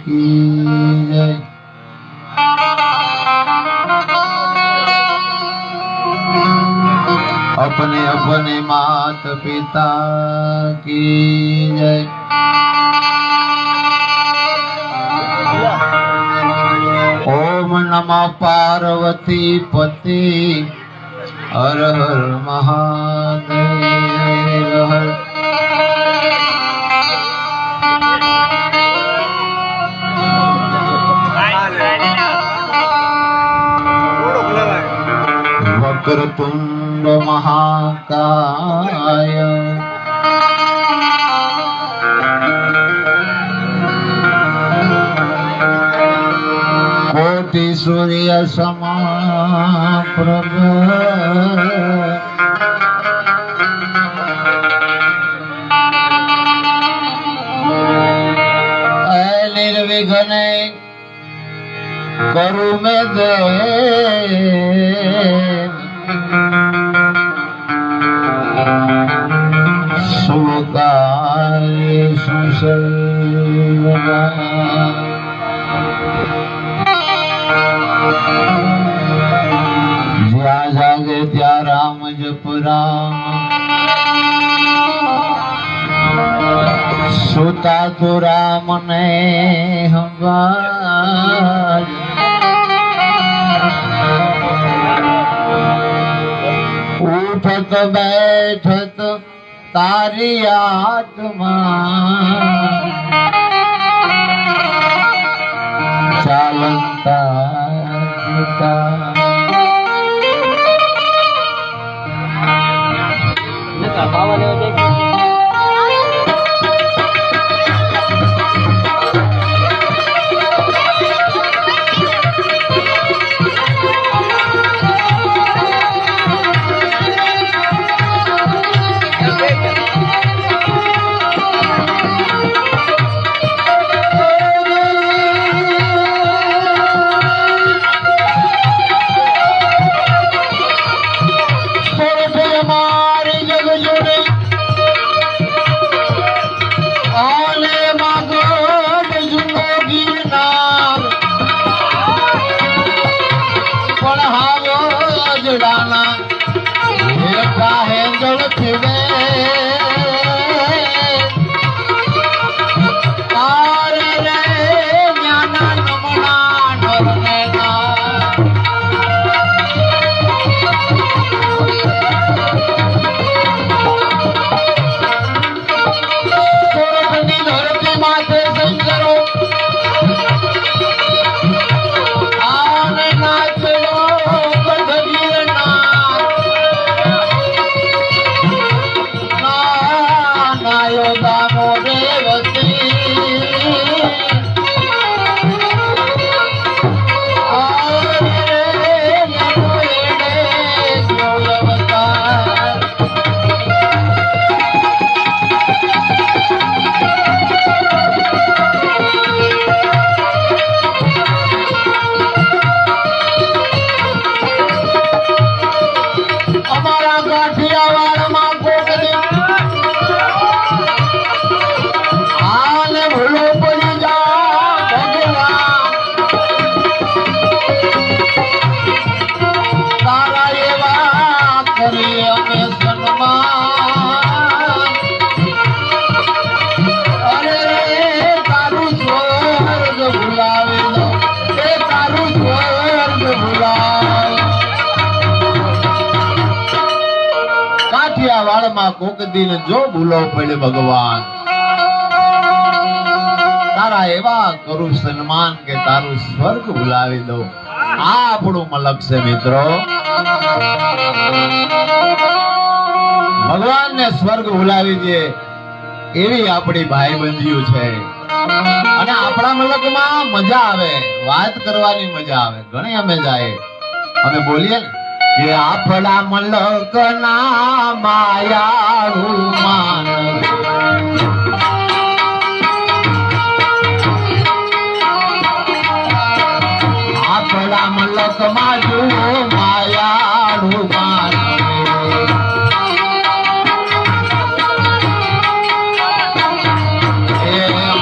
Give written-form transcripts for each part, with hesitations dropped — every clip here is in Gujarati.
की जय। अपने अपने मात पिता की जय। ओम नमः पार्वती पति हर हर महादेव हर। वक्रतुंड महाकाय कोटि सूर्य समप्रभ निर्विघ्न करु में देव शुभ कार्येषु सर्वदा। ज्या जागे त्या राम जप राम सुता तो राम ने हमार। उठत बैठत तारी आत्मा चालता कोक दिन जो भूलो पड़े भगवान तारा एवा करू सन्मान के तारू स्वर्ग भुलावी दो। आ आपणो मलक से मित्रों भगवान ने स्वर्ग भुलावी दे एवी आपणी भाईबंधीओ छे અને આપણા મલકમાં મજા આવે વાત કરવાની મજા આવે ઘણી અમે જાય અમે બોલીએ કે આપણા મલકના માયાળુ માનવ આપણા મલકમાં જો માયાળુ માનવ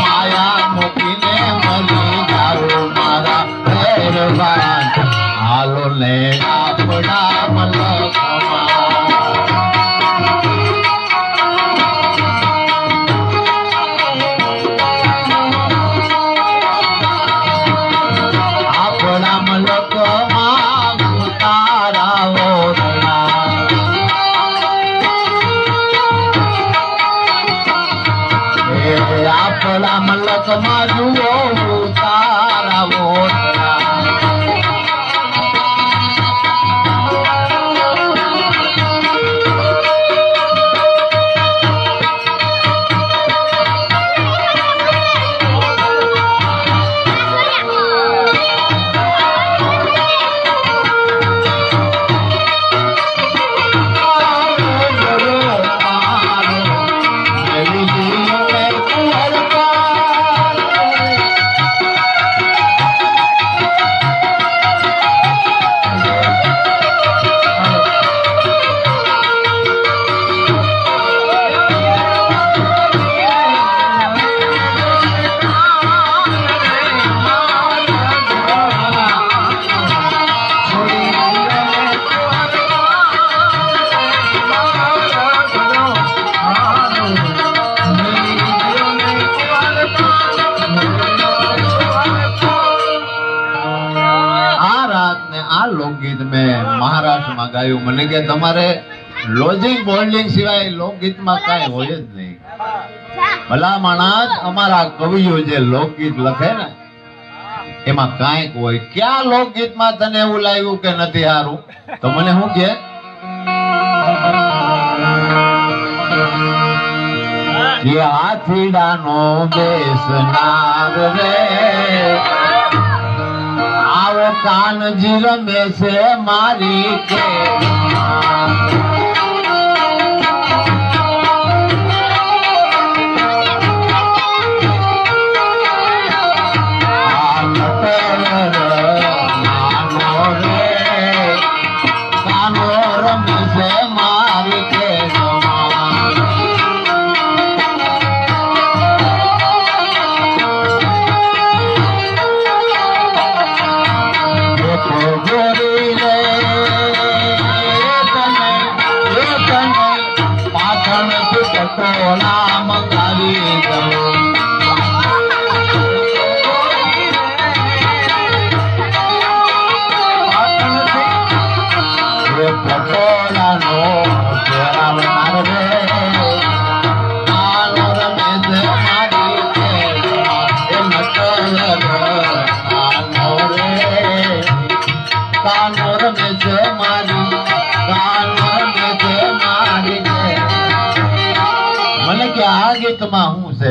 માયા મૂકીને મલ પલકમાં જુઓ તારા ઓટલા લોકગીત મેં મહારાષ્ટ્રમાં ગાયું. મને કે તમારે લોજિંગ બોલ્ડિંગ સિવાય લોકગીતમાં કાંઈ હોય જ નહીં. ભલા માણસ અમારા કવિઓ જે લોકગીત લખે ને એમાં કાંઈક હોય. ક્યાં લોકગીતમાં તને એવું લાગ્યું કે નથી સારું? તો મને શું કે હાથીડાનો બેસનાર રે આવો કાનજી રમે છે મારી કે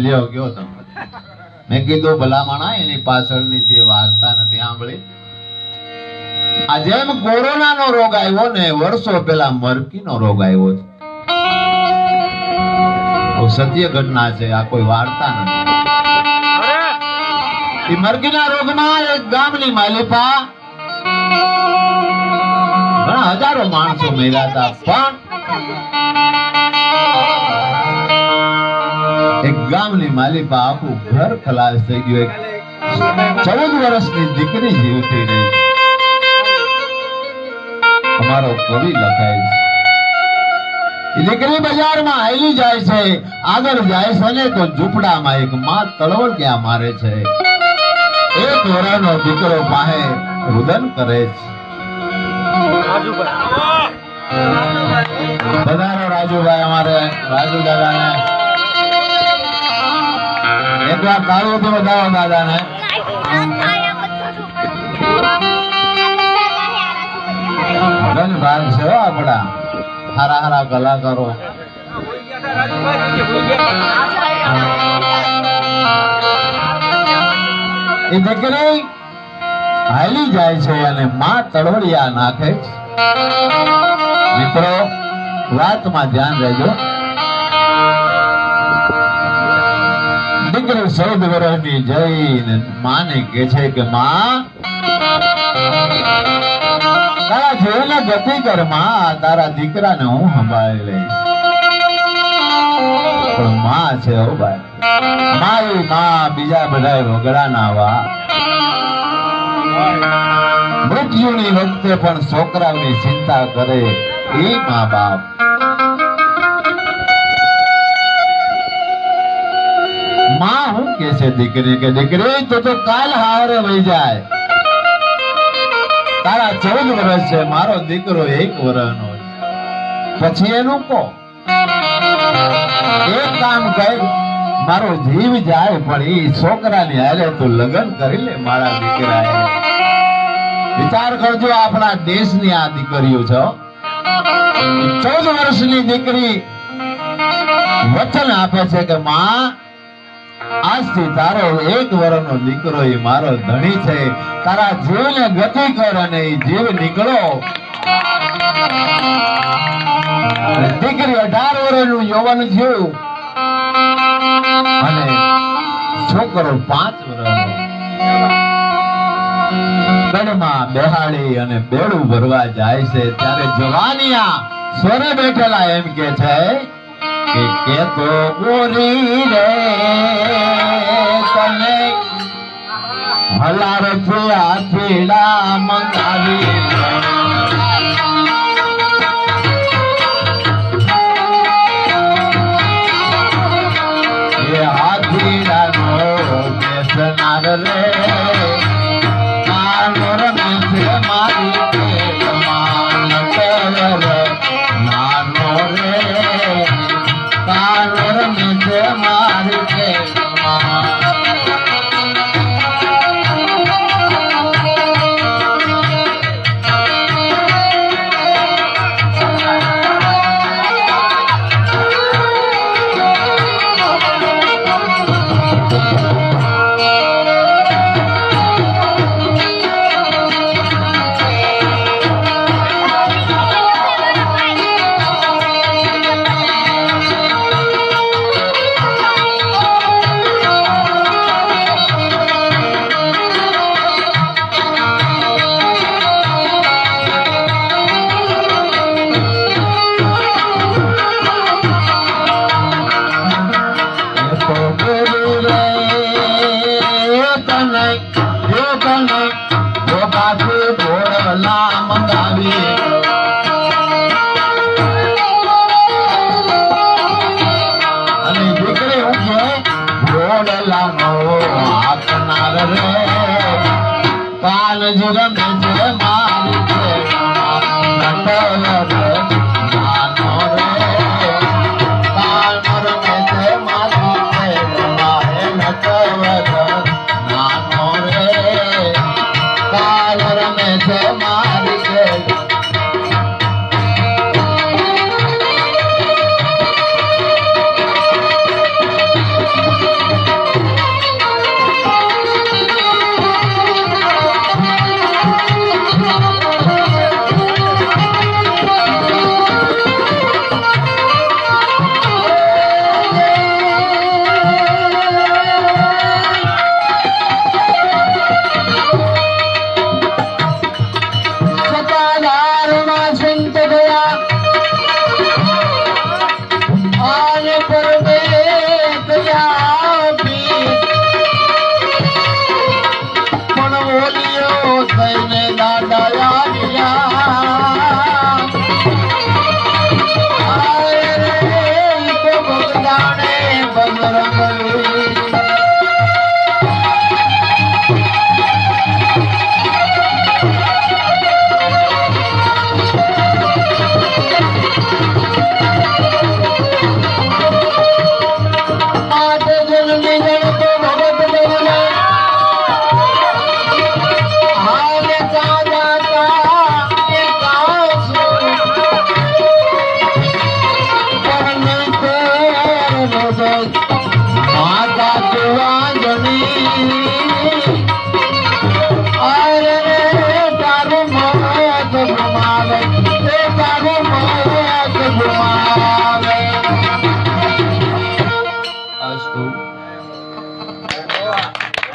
લ્યો ગયો તમે. મેં કીધું ભલામણા એની પાછળની જે વાર્તા નથી સાંભળી. આ જેમ કોરોના નો રોગ આવ્યો ને વર્ષો પહેલા મરકી નો રોગ આવ્યો છે. સત્ય ઘટના છે, આ કોઈ વાર્તા નથી. મરકી ના રોગમાં એક ગામની માલિપા ઘણા હજારો માણસો મર્યા હતા, પણ એક ગામની માલિપા આખું ઘર ખલાસ થઈ ગયું. 14 વર્ષની દીકરી જીવતી રહી. અમારો કવિ લખાય છે એ દીકરી બજારમાં હાલી જાય છે, આગળ જાય છે ને તો ઝૂંપડામાં એક માં તળવળિયા મારે છે. એક વર્ષનો દીકરો પાસે રુદન કરે છે. બધાનો રાજુભાઈ, અમારે રાજુ દાદાને એક વાર કાળું તો બતાવો દાદાને. ઘન ભાગ છે આપડા હારા હારા કલાકારો. એ દીકરી હાલી જાય છે અને માં તળવળિયા નાખે છે. મિત્રો વાતમાં ધ્યાન રહેજો. દીકરી 14 વર્ષની જઈને માને કે છે કે માં તારા જોઈને ગતિ કર માં, તારા દીકરાને હું સંભાળી લઈશ. પણ માં છે હો ભાઈ, મારી માં બીજા બધા રોગડાના વા. મૃત્યુની વખતે પણ છોકરાઓની ચિંતા કરે એ મા બાપ. માં હું કે છે દીકરી કે દીકરી તો કાલ હારે વહી જાય. તારા 14 વર્ષ છે, મારો દીકરો 1 વર્ષનો પછી એનું કો એક કામ કર, મારો જીવ જાય પણ એ છોકરાની હારે તું લગ્ન કરી લે મારા દીકરા. વિચાર કરજો, આપણા દેશની આ દીકરીઓ છો. 14 વર્ષની દીકરી વચન આપે છે કે માં, આજથી તારો 1 વર્ષનો દીકરો એ મારો ધણી છે, તારા જીવને ગતિ કર. અને એ જીવ નીકળો. દીકરી 18 વર્ષનું યૌવન થયું અને છોકરો 5 વર્ષનો. ગઢમાં બેહાડી અને બેડું ભરવા જાય છે ત્યારે જવાનિયા સોરે બેઠેલા એમ કે છે કે તો ગોરી રે તને હલાર છે આથીડા મંગાવી. એ હાથીડાનો બેસનાર રે કાનજી રમે